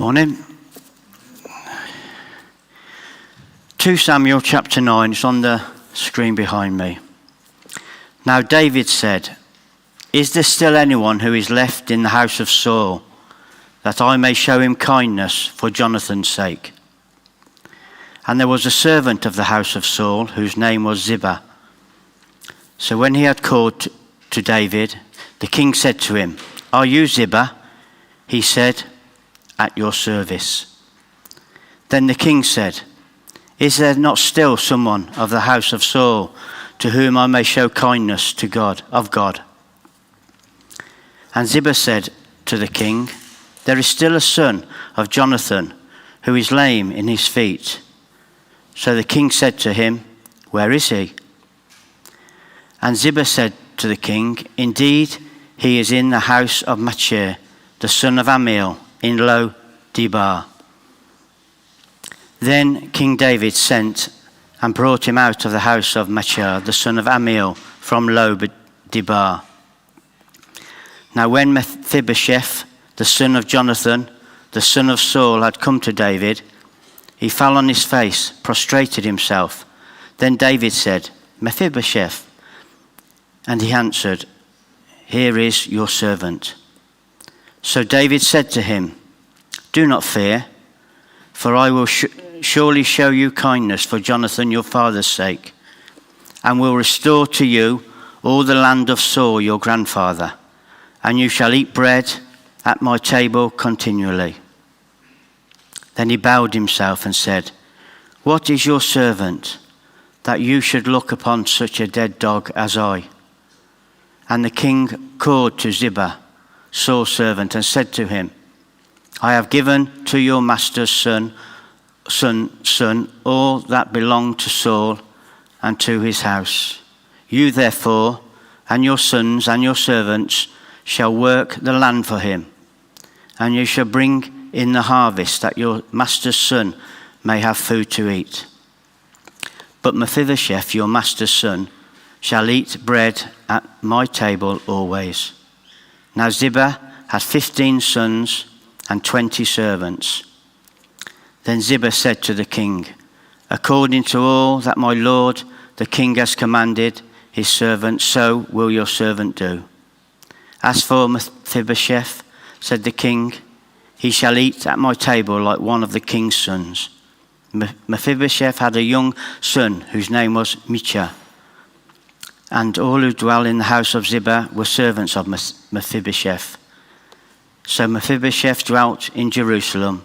Morning. 2 Samuel chapter 9 is on the screen behind me. Now David said, "Is there still anyone who is left in the house of Saul, that I may show him kindness for Jonathan's sake?" And there was a servant of the house of Saul whose name was Ziba. So when he had called to David, the king said to him, "Are you Ziba?" He said, "At your service." Then the king said, "Is there not still someone of the house of Saul to whom I may show kindness to God? And Ziba said to the king, "There is still a son of Jonathan who is lame in his feet." So the king said to him, "Where is he?" And Ziba said to the king, "Indeed, he is in the house of Machir, the son of Amiel, in Lo Debar." Then King David sent and brought him out of the house of Machir, the son of Amiel, from Lo Debar. Now when Mephibosheth, the son of Jonathan, the son of Saul, had come to David, he fell on his face, prostrated himself. Then David said, "Mephibosheth." And he answered, "Here is your servant." So David said to him, "Do not fear, for I will surely show you kindness for Jonathan your father's sake, and will restore to you all the land of Saul your grandfather, and you shall eat bread at my table continually." Then he bowed himself and said, "What is your servant, that you should look upon such a dead dog as I?" And the king called to Ziba, Saul's servant, and said to him, "I have given to your master's son all that belonged to Saul and to his house. You therefore and your sons and your servants shall work the land for him, and you shall bring in the harvest, that your master's son may have food to eat. But Mephibosheth, your master's son, shall eat bread at my table always." Now Ziba had 15 sons and 20 servants. Then Ziba said to the king, "According to all that my lord the king has commanded his servant, so will your servant do. As for Mephibosheth," said the king, "he shall eat at my table like one of the king's sons." Mephibosheth had a young son whose name was Michal, and all who dwell in the house of Ziba were servants of Mephibosheth. So Mephibosheth dwelt in Jerusalem,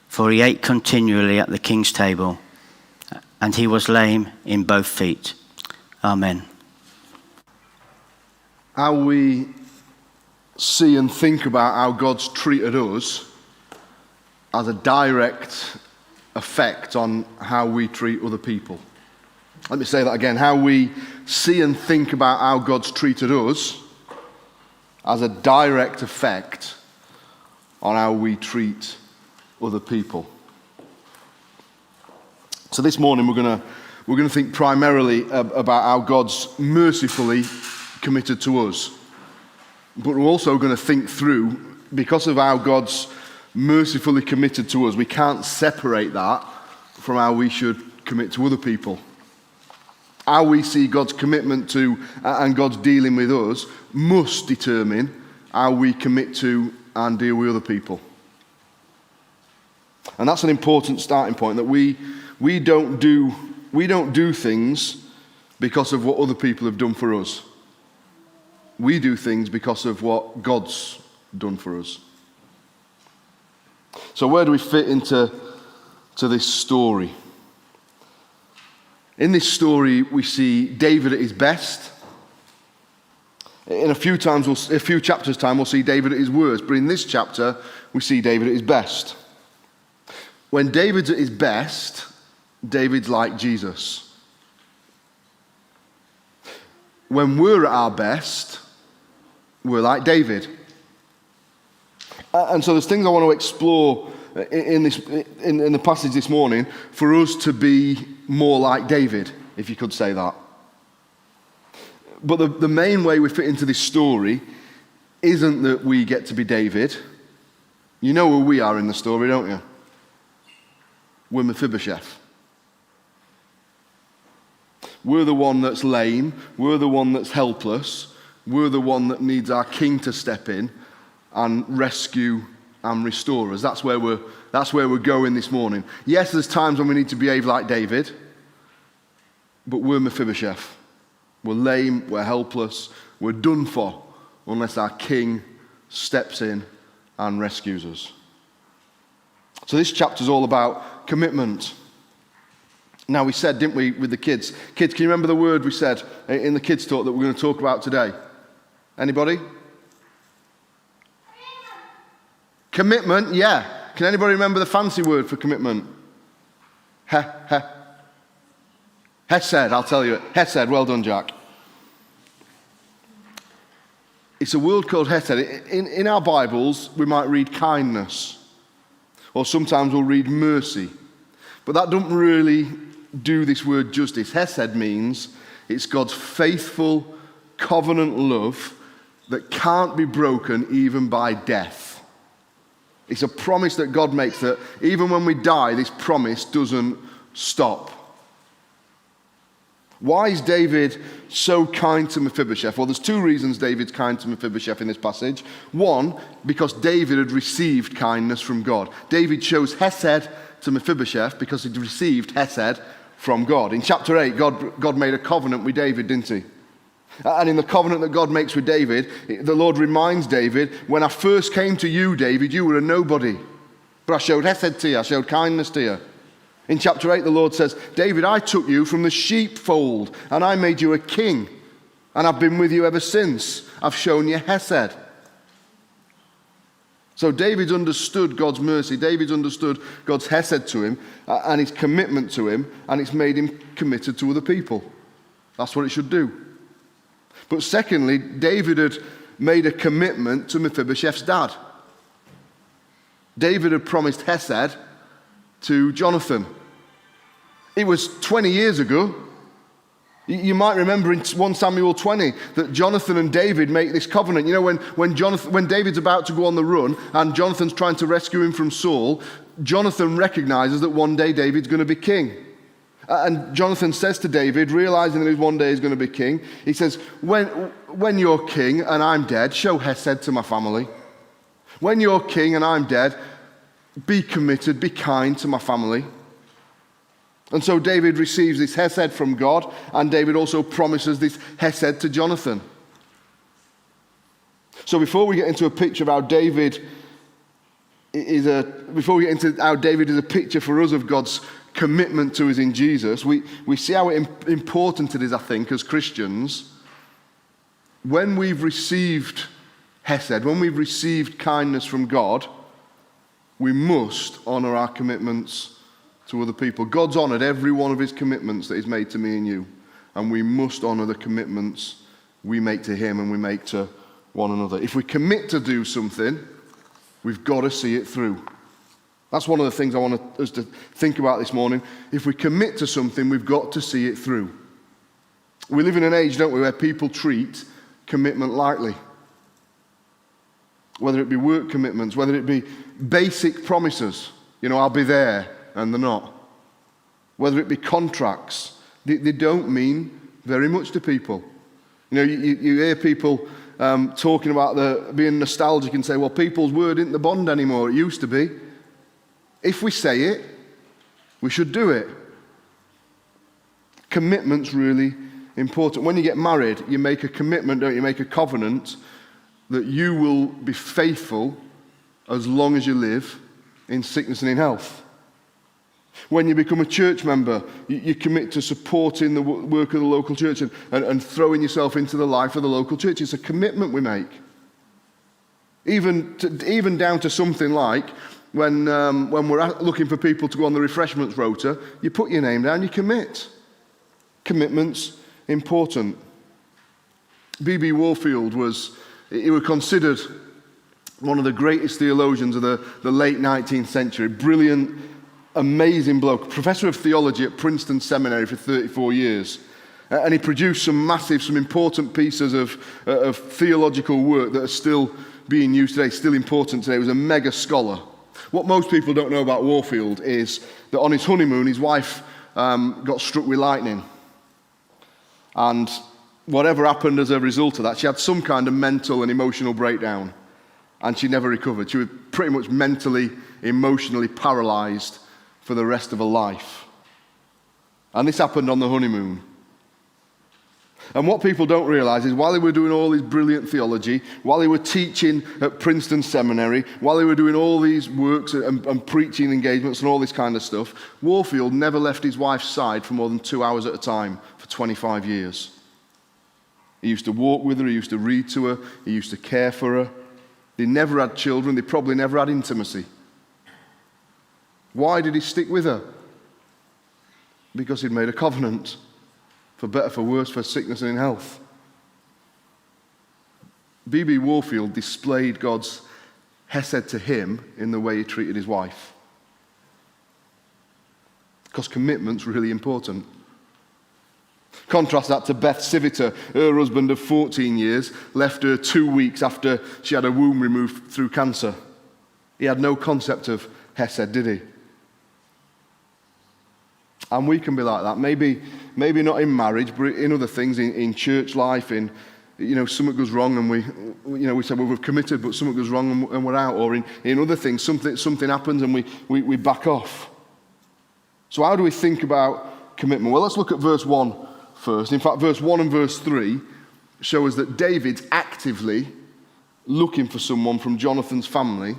for he ate continually at the king's table, and he was lame in both feet. Amen. How we see and think about how God's treated us has a direct effect on how we treat other people. Let me say that again. How we see and think about how God's treated us has a direct effect on how we treat other people. So this morning we're going to think primarily about how God's mercifully committed to us. But we're also going to think through, because of how God's mercifully committed to us, we can't separate that from how we should commit to other people. How we see God's commitment to and God's dealing with us must determine how we commit to and deal with other people. And that's an important starting point, that we don't do things because of what other people have done for us. We do things because of what God's done for us. So where do we fit into this story? In this story, we see David at his best. In a few chapters' time, we'll see David at his worst. But in this chapter, we see David at his best. When David's at his best, David's like Jesus. When we're at our best, we're like David. And so there's things I want to explore in the passage this morning for us to be more like David, if you could say that. But the main way we fit into this story isn't that we get to be David. You know who we are in the story, don't you? We're Mephibosheth. We're the one that's lame. We're the one that's helpless. We're the one that needs our king to step in and rescue and restore us. That's where we're going this morning. Yes, there's times when we need to behave like David, but we're Mephibosheth. We're lame, we're helpless, we're done for unless our king steps in and rescues us. So this chapter is all about commitment. Now we said, didn't we, with the kids? Kids, can you remember the word we said in the kids' talk that we're going to talk about today? Anybody? Commitment, yeah. Can anybody remember the fancy word for commitment? Hesed, I'll tell you it. Hesed, well done, Jack. It's a word called Hesed. In our Bibles, we might read kindness. Or sometimes we'll read mercy. But that doesn't really do this word justice. Hesed means it's God's faithful covenant love that can't be broken even by death. It's a promise that God makes that even when we die, this promise doesn't stop. Why is David so kind to Mephibosheth? Well, there's two reasons David's kind to Mephibosheth in this passage. One, because David had received kindness from God. David shows Hesed to Mephibosheth because he'd received Hesed from God. In chapter 8, God made a covenant with David, didn't he? And in the covenant that God makes with David, the Lord reminds David, when I first came to you, David, you were a nobody. But I showed Hesed to you, I showed kindness to you. In chapter 8, the Lord says, David, I took you from the sheepfold, and I made you a king, and I've been with you ever since. I've shown you Hesed. So David's understood God's mercy. David's understood God's Hesed to him, and his commitment to him, and it's made him committed to other people. That's what it should do. But secondly, David had made a commitment to Mephibosheth's dad. David had promised Hesed to Jonathan. It was 20 years ago. You might remember in 1 Samuel 20 that Jonathan and David make this covenant. You know, when David's about to go on the run and Jonathan's trying to rescue him from Saul, Jonathan recognizes that one day David's going to be king. And Jonathan says to David, realizing that one day he's going to be king, he says, when you're king and I'm dead, show Hesed to my family. When you're king and I'm dead, be committed, be kind to my family. And so David receives this Hesed from God, and David also promises this Hesed to Jonathan. So before we get into a picture of how David is a picture for us of God's commitment to us in Jesus, we see how important it is, I think, as Christians, when we've received Hesed, when we've received kindness from God, we must honor our commitments to other people. God's honored every one of his commitments that he's made to me and you, and we must honor the commitments we make to him and we make to one another. If we commit to do something, we've got to see it through. That's one of the things I want us to think about this morning. If we commit to something, we've got to see it through. We live in an age, don't we, where people treat commitment lightly. Whether it be work commitments, whether it be basic promises, I'll be there, and they're not. Whether it be contracts, they don't mean very much to people. You hear people talking about being nostalgic and say, well, people's word isn't the bond anymore. It used to be. If we say it, we should do it. Commitment's really important. When you get married, you make a commitment, don't you? You make a covenant that you will be faithful as long as you live in sickness and in health. When you become a church member, you commit to supporting the work of the local church and throwing yourself into the life of the local church. It's a commitment we make. Even down to something like when we're looking for people to go on the refreshments rota, you put your name down, you commit. Commitment's important. B.B. Warfield was considered one of the greatest theologians of the late 19th century. Brilliant, amazing bloke. Professor of theology at Princeton Seminary for 34 years. And he produced some important pieces of theological work that are still being used today, still important today. He was a mega scholar. What most people don't know about Warfield is that on his honeymoon, his wife got struck with lightning. And whatever happened as a result of that, she had some kind of mental and emotional breakdown. And she never recovered. She was pretty much mentally, emotionally paralyzed for the rest of her life. And this happened on the honeymoon. And what people don't realize is while they were doing all this brilliant theology, while they were teaching at Princeton Seminary, while they were doing all these works and preaching engagements and all this kind of stuff, Warfield never left his wife's side for more than 2 hours at a time for 25 years. He used to walk with her, he used to read to her, he used to care for her. They never had children, they probably never had intimacy. Why did he stick with her? Because he'd made a covenant. For better, for worse, for sickness and in health. B.B. Warfield displayed God's hesed to him in the way he treated his wife. Because commitment's really important. Contrast that to Beth Civiter. Her husband of 14 years left her 2 weeks after she had her womb removed through cancer. He had no concept of hesed, did he? And we can be like that. Maybe not in marriage, but in other things, in church life, in, something goes wrong and we say, well, we've committed, but something goes wrong and we're out. Or in other things, something happens and we back off. So how do we think about commitment? Well, let's look at verse 1 first. In fact, verse 1 and verse 3 show us that David's actively looking for someone from Jonathan's family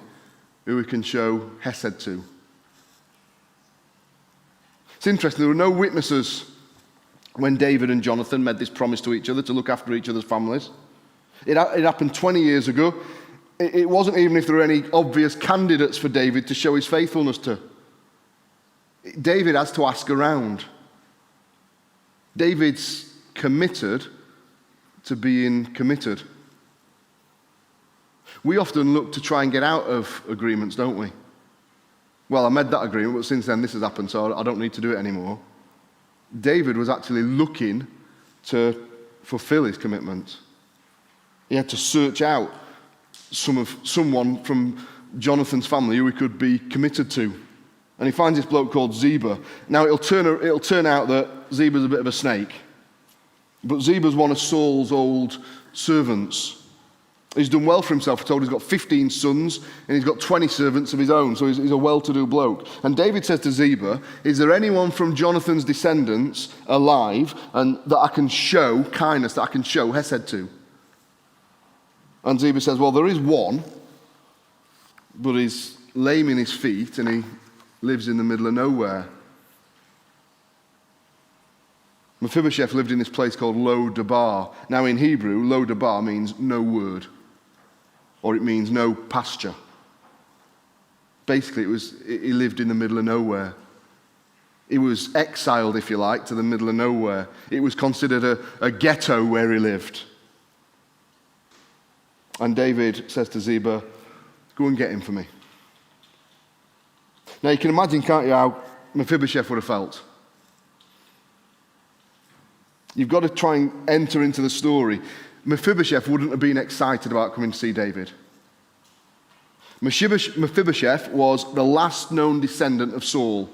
who he can show hesed to. It's interesting, there were no witnesses when David and Jonathan made this promise to each other to look after each other's families. It happened 20 years ago. It wasn't even if there were any obvious candidates for David to show his faithfulness to. David has to ask around. David's committed to being committed. We often look to try and get out of agreements, don't we? Well, I made that agreement, but since then this has happened, so I don't need to do it anymore. David was actually looking to fulfill his commitment. He had to search out someone from Jonathan's family who he could be committed to. And he finds this bloke called Ziba. Now, it'll turn out that Ziba's a bit of a snake. But Ziba's one of Saul's old servants. He's done well for himself. We're told he's got 15 sons and he's got 20 servants of his own, so he's a well-to-do bloke. And David says to Ziba, is there anyone from Jonathan's descendants alive and that I can show kindness, that I can show hesed to? And Ziba says, well, there is one, but he's lame in his feet and he lives in the middle of nowhere. Mephibosheth lived in this place called Lo Debar. Now in Hebrew, Lo Debar means no word, or it means no pasture. Basically, he lived in the middle of nowhere. He was exiled, if you like, to the middle of nowhere. It was considered a ghetto where he lived. And David says to Ziba, go and get him for me. Now you can imagine, can't you, how Mephibosheth would have felt. You've got to try and enter into the story. Mephibosheth wouldn't have been excited about coming to see David. Mephibosheth was the last known descendant of Saul,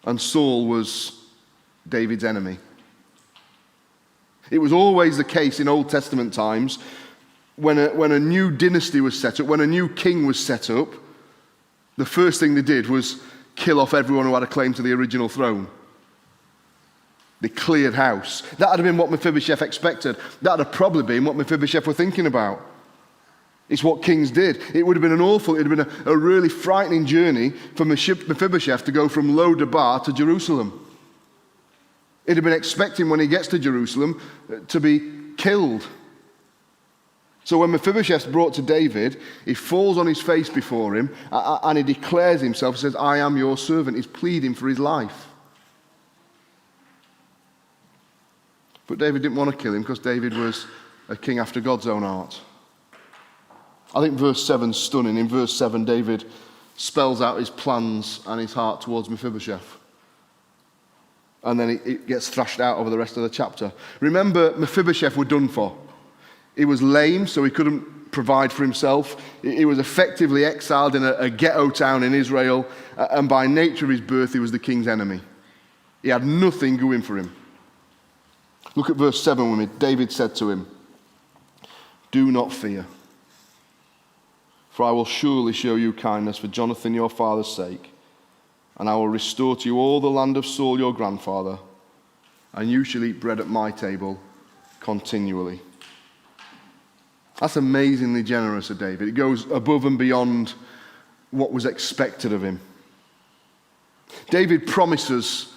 and Saul was David's enemy. It was always the case in Old Testament times when a new dynasty was set up, when a new king was set up, the first thing they did was kill off everyone who had a claim to the original throne. They cleared house. That would have been what Mephibosheth expected. That would have probably been what Mephibosheth were thinking about. It's what kings did. It would have been it would have been a really frightening journey for Mephibosheth to go from Lo Debar to Jerusalem. He'd have been expecting when he gets to Jerusalem to be killed. So when Mephibosheth's brought to David, he falls on his face before him and he declares himself, says, I am your servant. He's pleading for his life. But David didn't want to kill him because David was a king after God's own heart. I think verse 7's stunning. In verse 7, David spells out his plans and his heart towards Mephibosheth. And then it gets thrashed out over the rest of the chapter. Remember, Mephibosheth were done for. He was lame, so he couldn't provide for himself. He was effectively exiled in a ghetto town in Israel, and by nature of his birth, he was the king's enemy. He had nothing going for him. Look at verse 7 with me. David said to him, "Do not fear, for I will surely show you kindness for Jonathan your father's sake, and I will restore to you all the land of Saul your grandfather, and you shall eat bread at my table continually." That's amazingly generous of David. It goes above and beyond what was expected of him. David promises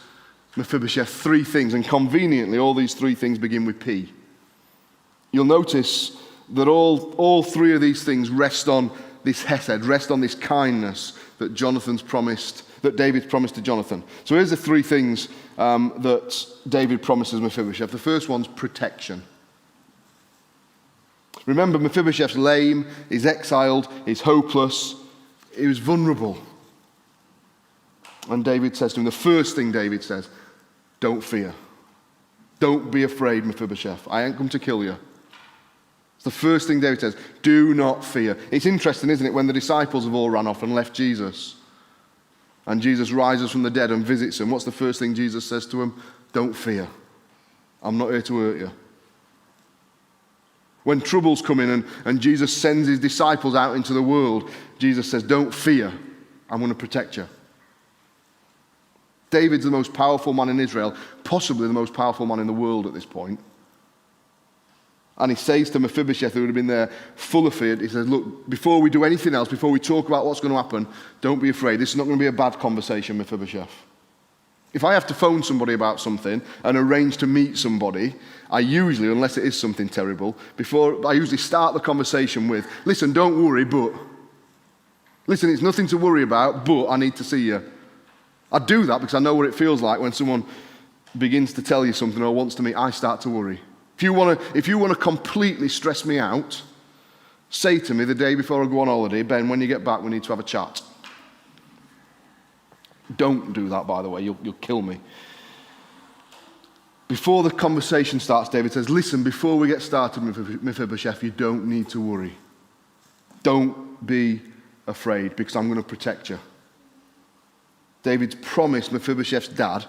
Mephibosheth three things, and conveniently all these three things begin with P. You'll notice that all three of these things rest on this hesed, rest on this kindness that David promised to Jonathan. So here's the three things that David promises Mephibosheth. The first one's protection. Remember, Mephibosheth's lame, he's exiled, he's hopeless, he was vulnerable. And David says to him, the first thing David says, don't fear. Don't be afraid, Mephibosheth. I ain't come to kill you. It's the first thing David says, do not fear. It's interesting, isn't it, when the disciples have all run off and left Jesus, and Jesus rises from the dead and visits them, what's the first thing Jesus says to them? Don't fear. I'm not here to hurt you. When troubles come in and Jesus sends his disciples out into the world, Jesus says, don't fear, I'm going to protect you. David's the most powerful man in Israel, possibly the most powerful man in the world at this point. And he says to Mephibosheth, who would have been there full of fear, he says, look, before we do anything else, before we talk about what's going to happen, don't be afraid. This is not going to be a bad conversation, Mephibosheth. If I have to phone somebody about something and arrange to meet somebody, I usually, unless it is something terrible, I usually start the conversation with, listen, don't worry, but. Listen, it's nothing to worry about, but I need to see you. I do that because I know what it feels like when someone begins to tell you something or wants to meet, I start to worry. If you want to completely stress me out, say to me the day before I go on holiday, Ben, when you get back, we need to have a chat. Don't do that, by the way. You'll kill me. Before the conversation starts, David says, listen, before we get started, Mephibosheth, you don't need to worry. Don't be afraid, because I'm going to protect you. David's promised Mephibosheth's dad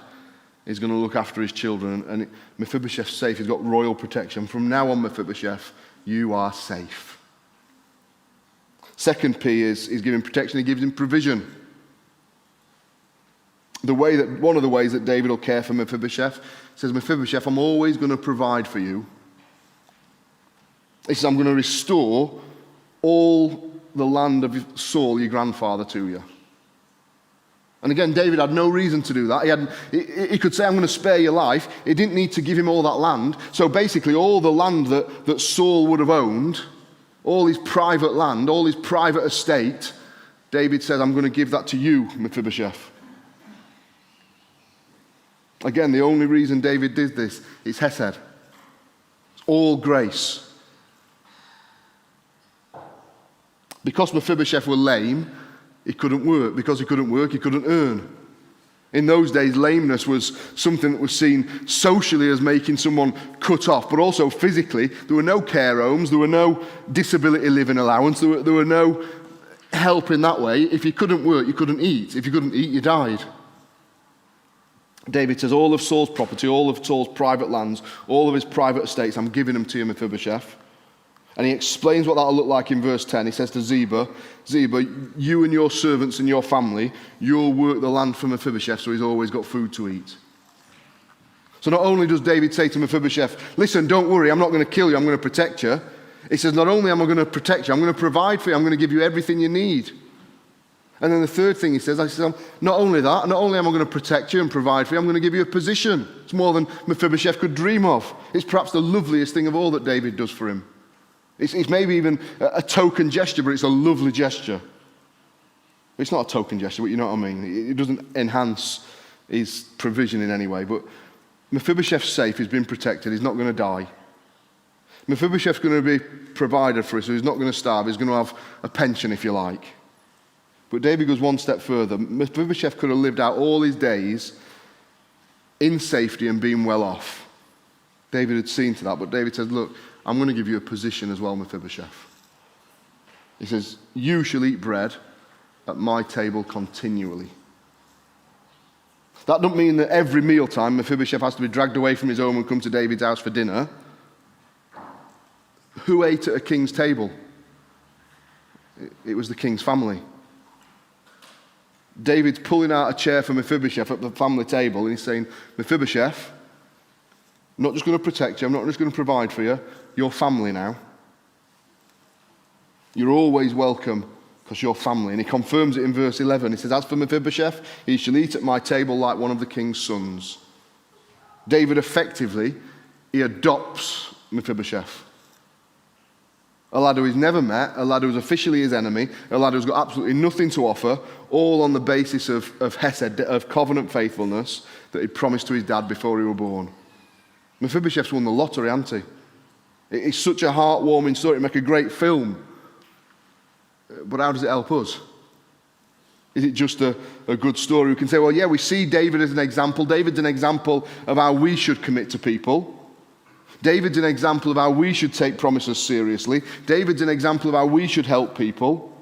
is going to look after his children, and Mephibosheth's safe. He's got royal protection. From now on, Mephibosheth, you are safe. Second P is he's giving protection. He gives him provision. One of the ways that David will care for Mephibosheth says, Mephibosheth, I'm always going to provide for you. He says, I'm going to restore all the land of Saul, your grandfather, to you. And again, David had no reason to do that. He could say, I'm going to spare your life. He didn't need to give him all that land. So basically, all the land that Saul would have owned, all his private land, all his private estate, David says, I'm going to give that to you, Mephibosheth. Again, the only reason David did this is hesed. It's all grace. Because Mephibosheth were lame, he couldn't work. Because he couldn't work, he couldn't earn. In those days, lameness was something that was seen socially as making someone cut off, but also physically. There were no care homes, there were no disability living allowance, there were no help in that way. If you couldn't work, you couldn't eat. If you couldn't eat, you died. David says, all of Saul's property, all of Saul's private lands, all of his private estates, I'm giving them to you, Mephibosheth. And he explains what that'll look like in verse 10. He says to Ziba, you and your servants and your family, you'll work the land for Mephibosheth so he's always got food to eat. So not only does David say to Mephibosheth, listen, don't worry, I'm not going to kill you, I'm going to protect you. He says, not only am I going to protect you, I'm going to provide for you, I'm going to give you everything you need. And then the third thing he says, not only am I going to protect you and provide for you, I'm going to give you a position. It's more than Mephibosheth could dream of. It's perhaps the loveliest thing of all that David does for him. It's maybe even a token gesture, but it's a lovely gesture. It's not a token gesture, but you know what I mean. It doesn't enhance his provision in any way. But Mephibosheth's safe, he's been protected, he's not going to die. Mephibosheth's going to be provided for us, so he's not going to starve, he's going to have a pension, if you like. But David goes one step further. Mephibosheth could have lived out all his days in safety and being well off. David had seen to that, but David said, look, I'm going to give you a position as well, Mephibosheth. He says, you shall eat bread at my table continually. That doesn't mean that every mealtime Mephibosheth has to be dragged away from his home and come to David's house for dinner. Who ate at a king's table? It was the king's family. David's pulling out a chair for Mephibosheth at the family table, and he's saying, Mephibosheth, I'm not just going to protect you, I'm not just going to provide for you, you're family now. You're always welcome because you're family. And he confirms it in verse 11. He says, as for Mephibosheth, he shall eat at my table like one of the king's sons. David effectively, he adopts Mephibosheth. A lad who he's never met, a lad who's officially his enemy, a lad who's got absolutely nothing to offer, all on the basis of hesed, of covenant faithfulness that he'd promised to his dad before he was born. Mephibosheth's won the lottery, hasn't he? It's such a heartwarming story. It'd make a great film. But how does it help us? Is it just a good story? We can say, well, yeah, we see David as an example. David's an example of how we should commit to people. David's an example of how we should take promises seriously. David's an example of how we should help people.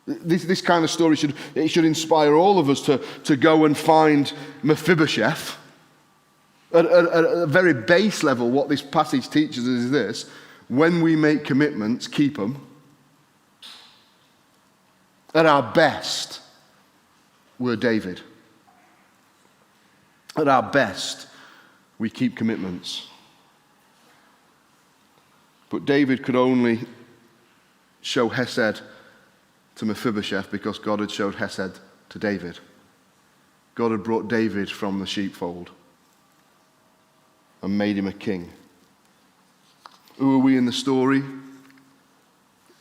This kind of story should inspire all of us to go and find Mephibosheth. At a very base level, what this passage teaches us is this: when we make commitments, keep them. At our best, we're David. At our best, we keep commitments. But David could only show hesed to Mephibosheth because God had showed hesed to David. God had brought David from the sheepfold and made him a king. Who are we in the story?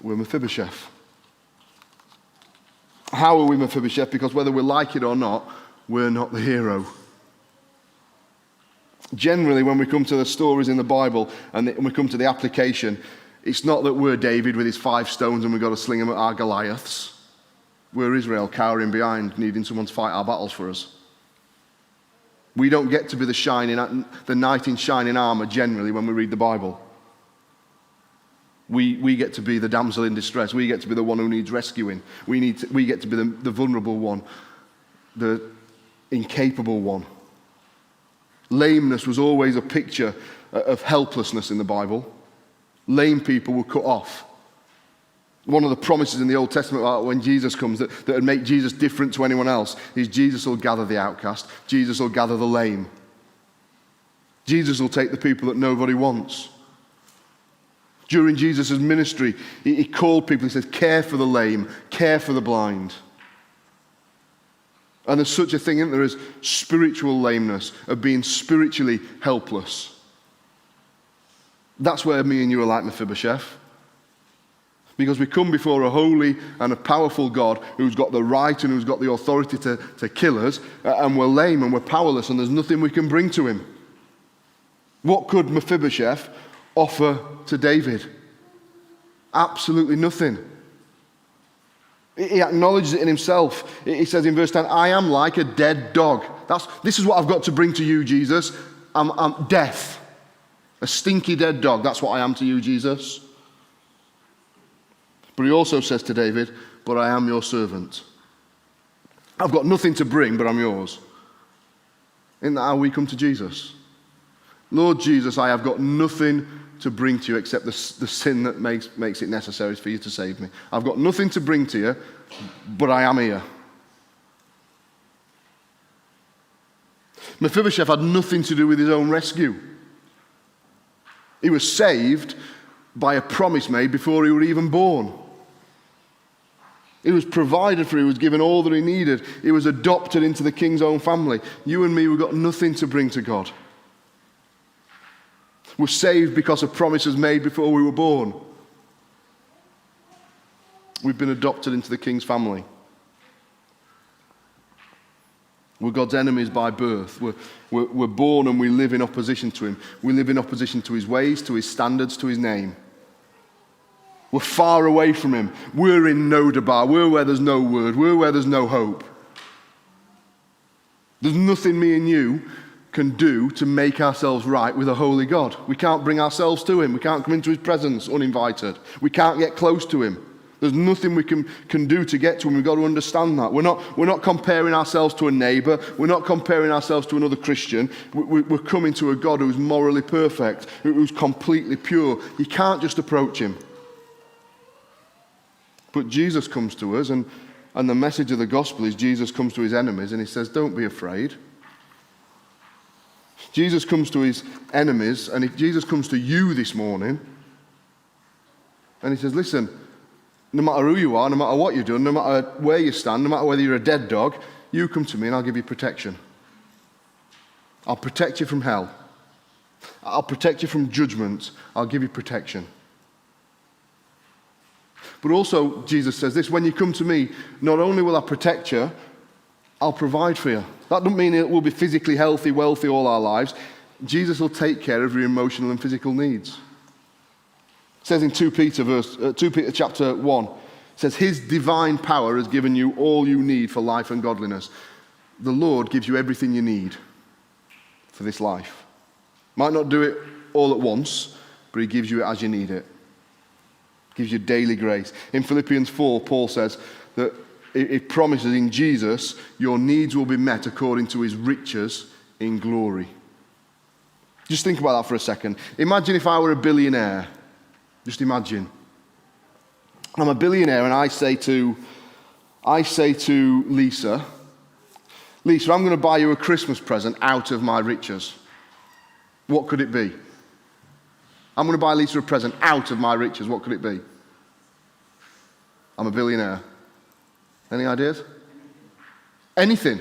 We're Mephibosheth. How are we Mephibosheth? Because whether we like it or not, we're not the hero. Generally, when we come to the stories in the Bible and we come to the application, it's not that we're David with his 5 stones and we've got to sling them at our Goliaths. We're Israel cowering behind, needing someone to fight our battles for us. We don't get to be the knight in shining armor generally when we read the Bible. We get to be the damsel in distress. We get to be the one who needs rescuing. We get to be the vulnerable one, the incapable one. Lameness was always a picture of helplessness in the Bible. Lame people were cut off. One of the promises in the Old Testament about when Jesus comes that would make Jesus different to anyone else is Jesus will gather the outcast. Jesus will gather the lame. Jesus will take the people that nobody wants. During Jesus' ministry, he called people, he says, care for the lame, care for the blind. And there's such a thing, isn't there, as spiritual lameness, of being spiritually helpless. That's where me and you are like Mephibosheth. Because we come before a holy and a powerful God who's got the right and who's got the authority to kill us, and we're lame and we're powerless and there's nothing we can bring to him. What could Mephibosheth offer to David? Absolutely nothing. He acknowledges it in himself. He says in verse 10, I am like a dead dog. This is what I've got to bring to you, Jesus. I'm death. A stinky dead dog. That's what I am to you, Jesus. But he also says to David, but I am your servant. I've got nothing to bring, but I'm yours. Isn't that how we come to Jesus? Lord Jesus, I have got nothing to bring to you except the sin that makes it necessary for you to save me. I've got nothing to bring to you, but I am here. Mephibosheth had nothing to do with his own rescue. He was saved by a promise made before he was even born. He was provided for, he was given all that he needed. He was adopted into the king's own family. You and me, we've got nothing to bring to God. We're saved because of promises made before we were born. We've been adopted into the king's family. We're God's enemies by birth. We're born and we live in opposition to him. We live in opposition to his ways, to his standards, to his name. We're far away from him. We're in no debar. We're where there's no word. We're where there's no hope. There's nothing me and you can do to make ourselves right with a holy God. We can't bring ourselves to him. We can't come into his presence uninvited. We can't get close to him. There's nothing we can do to get to him. We've got to understand that. We're not comparing ourselves to a neighbour. We're not comparing ourselves to another Christian. We're coming to a God who's morally perfect, who's completely pure. You can't just approach him. But Jesus comes to us, and the message of the gospel is Jesus comes to his enemies and he says, don't be afraid. Jesus comes to his enemies, and if Jesus comes to you this morning, and he says, listen, no matter who you are, no matter what you've done, no matter where you stand, no matter whether you're a dead dog, you come to me and I'll give you protection. I'll protect you from hell. I'll protect you from judgment. I'll give you protection. But also, Jesus says this, when you come to me, not only will I protect you, I'll provide for you. That doesn't mean it will be physically healthy, wealthy all our lives. Jesus will take care of your emotional and physical needs. It says in 2 Peter chapter 1, it says, his divine power has given you all you need for life and godliness. The Lord gives you everything you need for this life. Might not do it all at once, but he gives you it as you need it. Gives you daily grace. In Philippians 4, Paul says that it promises in Jesus your needs will be met according to his riches in glory. Just think about that for a second. Imagine if I were a billionaire. Just imagine. I'm a billionaire and I say to Lisa, I'm going to buy you a Christmas present out of my riches. What could it be? I'm going to buy Lisa a present out of my riches. What could it be? I'm a billionaire. Any ideas? Anything.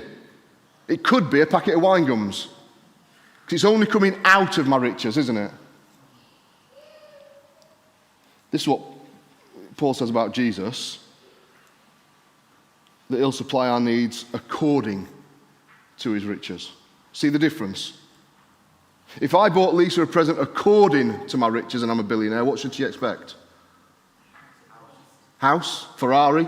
It could be a packet of wine gums. Because it's only coming out of my riches, isn't it? This is what Paul says about Jesus, that he'll supply our needs according to his riches. See the difference? If I bought Lisa a present according to my riches and I'm a billionaire, what should she expect? House? Ferrari?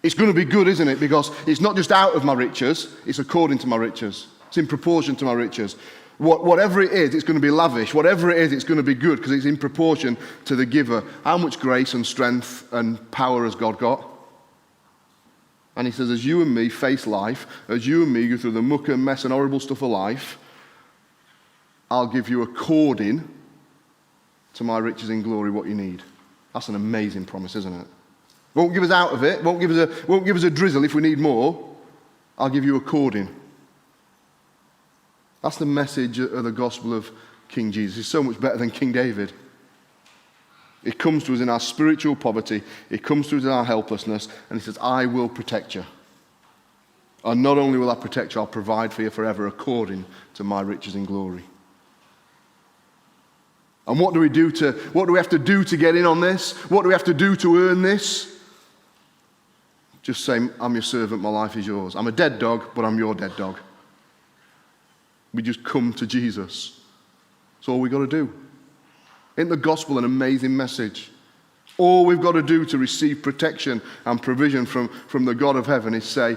It's going to be good, isn't it? Because it's not just out of my riches, it's according to my riches. It's in proportion to my riches. Whatever it is, it's going to be lavish. Whatever it is, it's going to be good because it's in proportion to the giver. How much grace and strength and power has God got? And he says, as you and me face life, as you and me go through the muck and mess and horrible stuff of life, I'll give you according to my riches in glory what you need. That's an amazing promise, isn't it? Won't give us out of it, won't give us a drizzle if we need more. I'll give you according. That's the message of the gospel of King Jesus. He's so much better than King David. It comes to us in our spiritual poverty. It comes to us in our helplessness. And he says, I will protect you. And not only will I protect you, I'll provide for you forever according to my riches in glory. And what do we have to do to get in on this? What do we have to do to earn this? Just say, I'm your servant, my life is yours. I'm a dead dog, but I'm your dead dog. We just come to Jesus. That's all we've got to do. Isn't the gospel an amazing message? All we've got to do to receive protection and provision from the God of heaven is say,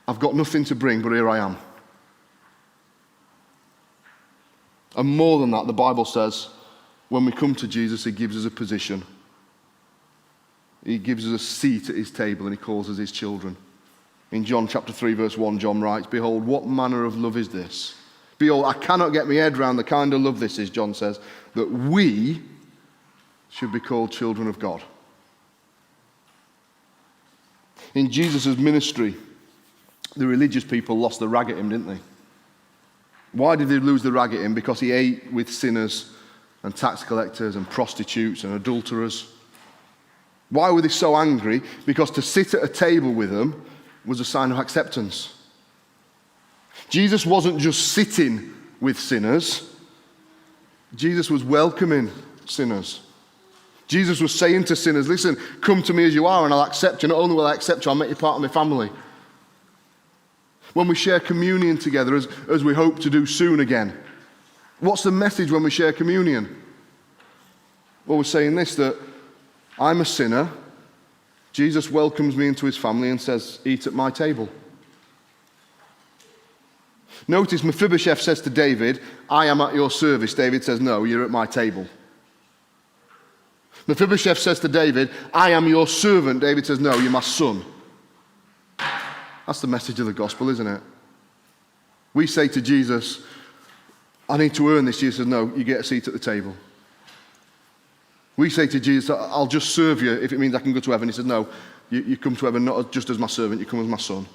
I've got nothing to bring, but here I am. And more than that, the Bible says, when we come to Jesus, he gives us a position. He gives us a seat at his table and he calls us his children. In John chapter 3, verse 1, John writes, behold, what manner of love is this? Behold, I cannot get my head around the kind of love this is, John says, that we should be called children of God. In Jesus' ministry, the religious people lost the rag at him, didn't they? Why did they lose the rag at him? Because he ate with sinners and tax collectors and prostitutes and adulterers. Why were they so angry? Because to sit at a table with them was a sign of acceptance. Jesus wasn't just sitting with sinners. Jesus was welcoming sinners. Jesus was saying to sinners, listen, come to me as you are and I'll accept you. Not only will I accept you, I'll make you part of my family. When we share communion together, as we hope to do soon again, what's the message when we share communion? Well, we're saying this, that I'm a sinner. Jesus welcomes me into his family and says, eat at my table. Notice Mephibosheth says to David, I am at your service. David says, no, you're at my table. Mephibosheth says to David, I am your servant. David says, no, you're my son. That's the message of the gospel, isn't it? We say to Jesus, I need to earn this. Jesus says, no, you get a seat at the table. We say to Jesus, I'll just serve you if it means I can go to heaven. He says, no, you come to heaven not just as my servant, you come as my son.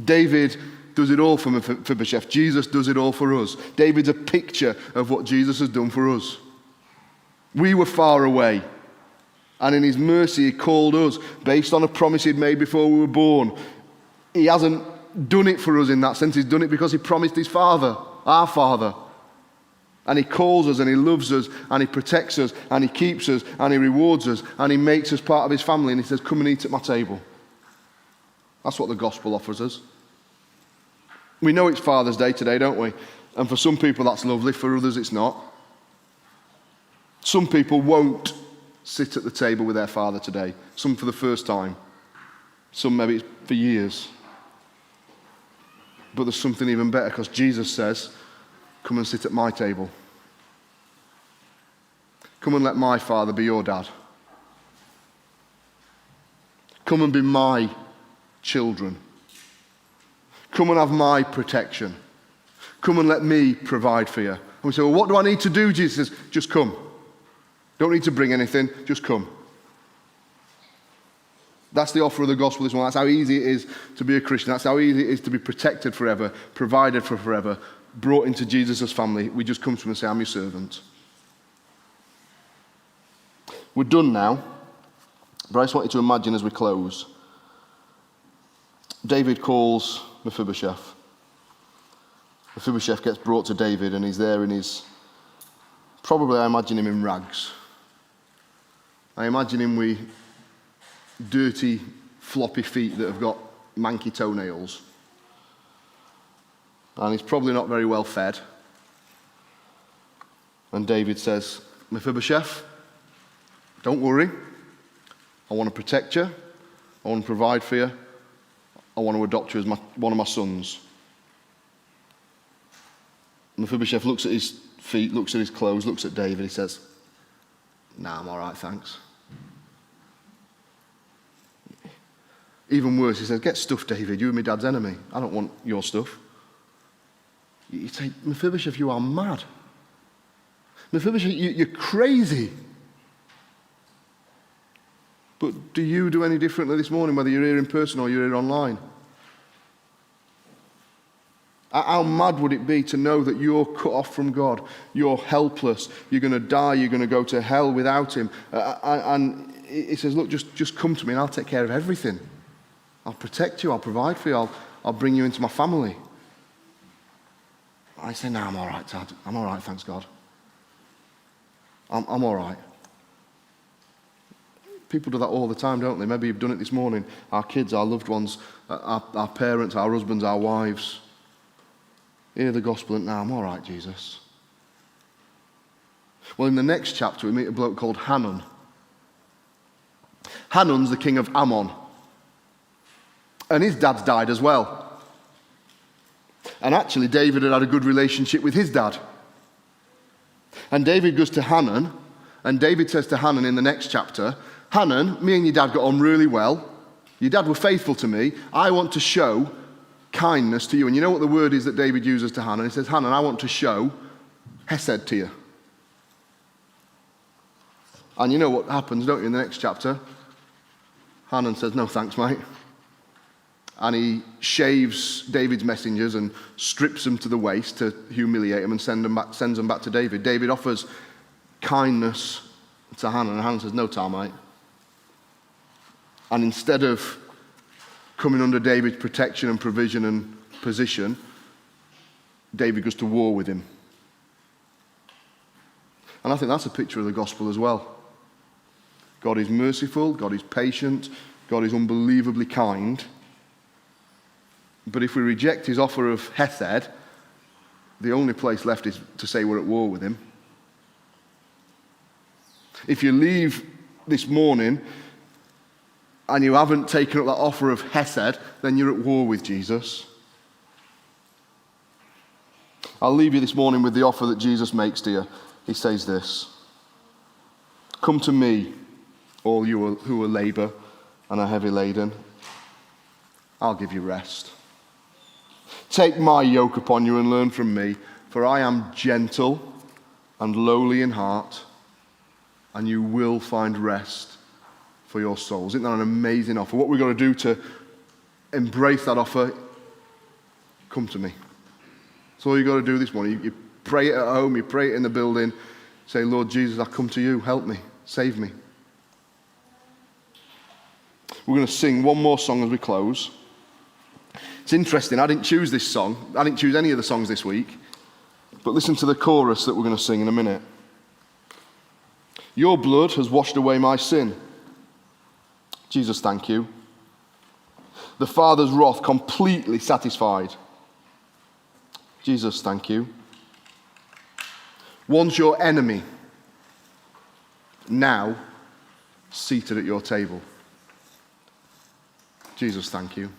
David does it all for Mephibosheth. Jesus does it all for us. David's a picture of what Jesus has done for us. We were far away, and in his mercy he called us based on a promise he'd made before we were born. He hasn't done it for us in that sense. He's done it because he promised his Father, our Father. And he calls us and he loves us and he protects us and he keeps us and he rewards us and he makes us part of his family, and he says, come and eat at my table. That's what the gospel offers us. We know it's Father's Day today, don't we? And for some people that's lovely, for others it's not. Some people won't sit at the table with their father today. Some for the first time. Some maybe for years. But there's something even better, because Jesus says, come and sit at my table. Come and let my Father be your dad. Come and be my children. Come and have my protection. Come and let me provide for you. And we say, well, what do I need to do? Jesus says, just come. Don't need to bring anything, just come. That's the offer of the gospel this morning. That's how easy it is to be a Christian. That's how easy it is to be protected forever, provided for forever, brought into Jesus' family. We just come to him and say, I'm your servant. We're done now, but I just want you to imagine as we close. David calls Mephibosheth. Mephibosheth gets brought to David, and he's there in his, probably I imagine him in rags. I imagine him with dirty, floppy feet that have got manky toenails. And he's probably not very well fed. And David says, Mephibosheth, don't worry. I want to protect you. I want to provide for you. I want to adopt you as one of my sons. Mephibosheth looks at his feet, looks at his clothes, looks at David. He says, nah, I'm all right, thanks. Even worse, he says, get stuffed, David. You're my dad's enemy. I don't want your stuff. You say, Mephibosheth, you are mad. Mephibosheth, you're crazy. But do you do any differently this morning, whether you're here in person or you're here online? How mad would it be to know that you're cut off from God, you're helpless, you're going to die, you're going to go to hell without him. And he says, look, just come to me and I'll take care of everything. I'll protect you, I'll provide for you, I'll bring you into my family. I say, no, I'm all right, Dad. I'm all right, thanks God. I'm all right. People do that all the time, don't they? Maybe you've done it this morning. Our kids, our loved ones, our parents, our husbands, our wives. Hear the gospel and now I'm all right, Jesus. Well, in the next chapter, we meet a bloke called Hanun. Hanun's the king of Ammon. And his dad's died as well. And actually, David had a good relationship with his dad. And David goes to Hanun, and David says to Hanun in the next chapter, Hanun, me and your dad got on really well. Your dad were faithful to me. I want to show kindness to you. And you know what the word is that David uses to Hanun? He says, Hanun, I want to show hesed to you. And you know what happens, don't you, in the next chapter? Hanun says, no thanks, mate. And he shaves David's messengers and strips them to the waist to humiliate them and sends them back to David. David offers kindness to Hanun, and Hanun says, no time, mate. And instead of coming under David's protection and provision and position, David goes to war with him. And I think that's a picture of the gospel as well. God is merciful, God is patient, God is unbelievably kind. But if we reject his offer of hesed, the only place left is to say we're at war with him. If you leave this morning and you haven't taken up that offer of Hesed, then you're at war with Jesus. I'll leave you this morning with the offer that Jesus makes to you. He says this: "Come to me, all you who are labor and are heavy laden. I'll give you rest. Take my yoke upon you and learn from me, for I am gentle and lowly in heart, and you will find rest for your souls." Isn't that an amazing offer? What we've got to do to embrace that offer, come to me. That's all you've got to do this morning. You pray it at home, you pray it in the building. Say, "Lord Jesus, I come to you. Help me. Save me." We're going to sing one more song as we close. It's interesting, I didn't choose this song. I didn't choose any of the songs this week. But listen to the chorus that we're going to sing in a minute. "Your blood has washed away my sin. Jesus, thank you. The Father's wrath completely satisfied. Jesus, thank you. Once your enemy, now seated at your table. Jesus, thank you."